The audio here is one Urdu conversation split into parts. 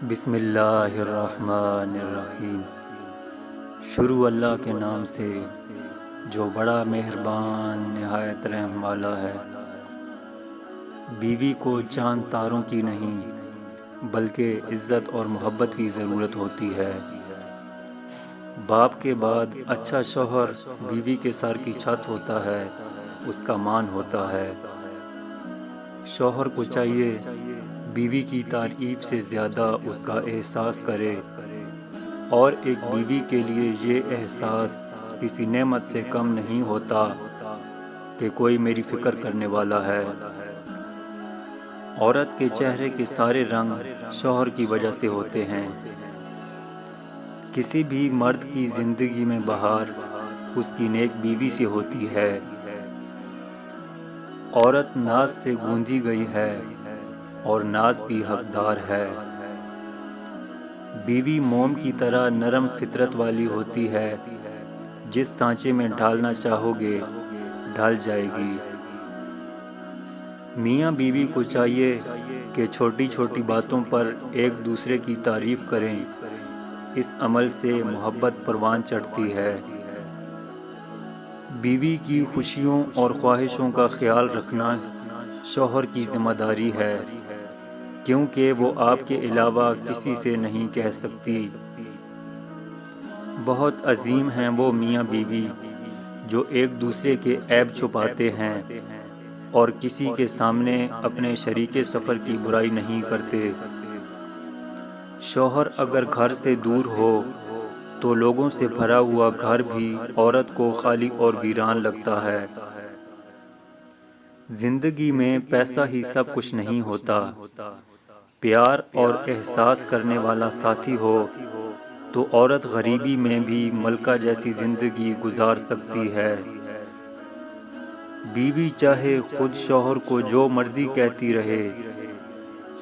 بسم اللہ الرحمن الرحیم۔ شروع اللہ کے نام سے جو بڑا مہربان نہایت رحم والا ہے۔ بیوی کو چاند تاروں کی نہیں بلکہ عزت اور محبت کی ضرورت ہوتی ہے۔ باپ کے بعد اچھا شوہر بیوی کے سر کی چھت ہوتا ہے، اس کا مان ہوتا ہے۔ شوہر کو چاہیے بیوی کی تعریف سے زیادہ اس کا احساس کرے، اور ایک بیوی کے لیے یہ احساس کسی نعمت سے کم نہیں ہوتا کہ کوئی میری فکر کرنے والا ہے۔ عورت کے چہرے کے سارے رنگ شوہر کی وجہ سے ہوتے ہیں۔ کسی بھی مرد کی زندگی میں بہار اس کی نیک بیوی سے ہوتی ہے۔ عورت ناز سے گوندھی گئی ہے اور ناز کی حقدار ہے۔ بیوی موم کی طرح نرم فطرت والی ہوتی ہے، جس سانچے میں ڈھالنا چاہو گے ڈھل جائے گی۔ میاں بیوی کو چاہیے کہ چھوٹی چھوٹی باتوں پر ایک دوسرے کی تعریف کریں، اس عمل سے محبت پروان چڑھتی ہے۔ بیوی کی خوشیوں اور خواہشوں کا خیال رکھنا شوہر کی ذمہ داری ہے، کیونکہ وہ آپ کے علاوہ کسی سے نہیں کہہ سکتی۔ بہت عظیم ہیں وہ میاں بیوی جو ایک دوسرے کے عیب چھپاتے ہیں اور کسی کے سامنے اپنے شریک سفر کی برائی نہیں کرتے۔ شوہر اگر گھر سے دور ہو تو لوگوں سے بھرا ہوا گھر بھی عورت کو خالی اور ویران لگتا ہے۔ زندگی میں پیسہ ہی سب کچھ نہیں ہوتا۔ پیار اور احساس کرنے والا ساتھی ہو تو عورت غریبی میں بھی ملکہ جیسی زندگی گزار سکتی ہے۔ بیوی چاہے خود شوہر کو جو مرضی کہتی رہے،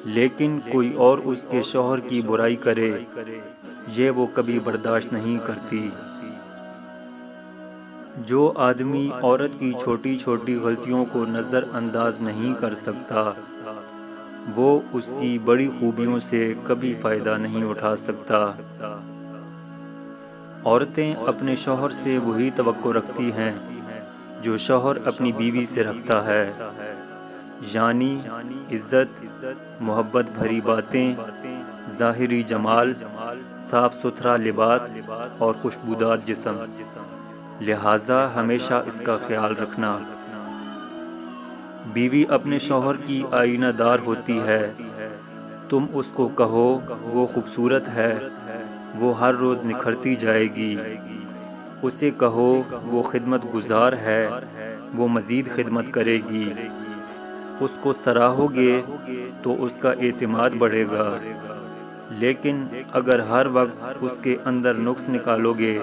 لیکن کوئی اور اس کے شوہر کی برائی کرے، یہ وہ کبھی برداشت نہیں کرتی۔ جو آدمی عورت کی چھوٹی چھوٹی غلطیوں کو نظر انداز نہیں کر سکتا، وہ اس کی بڑی خوبیوں سے کبھی فائدہ نہیں اٹھا سکتا۔ عورتیں اپنے شوہر سے وہی توقع رکھتی ہیں جو شوہر اپنی بیوی سے رکھتا ہے، یعنی عزت، محبت بھری باتیں، ظاہری جمال، صاف ستھرا لباس اور خوشبودار جسم۔ لہٰذا ہمیشہ اس کا خیال رکھنا۔ بیوی اپنے شوہر کی آئینہ دار ہوتی ہے۔ تم اس کو کہو وہ خوبصورت ہے، وہ ہر روز نکھرتی جائے گی۔ اسے کہو وہ خدمت گزار ہے، وہ مزید خدمت کرے گی۔ اس کو سراہو گے تو اس کا اعتماد بڑھے گا، لیکن اگر ہر وقت اس کے اندر نقص نکالو گے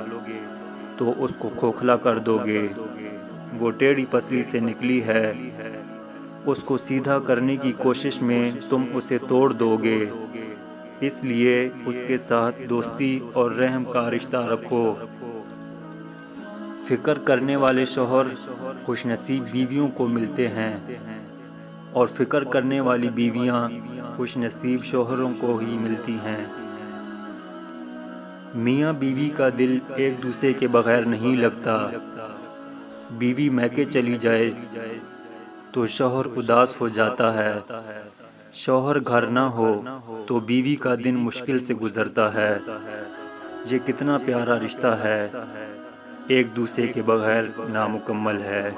تو اس کو کھوکھلا کر دو گے۔ وہ ٹیڑھی پسلی سے نکلی ہے، اس کو سیدھا کرنے کی کوشش میں تم اسے توڑ دو گے۔ اس لیے اس کے ساتھ دوستی اور رحم کا رشتہ رکھو۔ فکر کرنے والے شوہر خوش نصیب بیویوں کو ملتے ہیں، اور فکر کرنے والی بیویاں خوش نصیب شوہروں کو ہی ملتی ہیں۔ میاں بیوی کا دل ایک دوسرے کے بغیر نہیں لگتا۔ بیوی میکے چلی جائے تو شوہر اداس ہو جاتا ہے۔ شوہر گھر نہ ہو تو بیوی کا دن مشکل سے گزرتا ہے۔ یہ کتنا پیارا رشتہ ہے، ایک دوسرے کے بغیر نامکمل ہے۔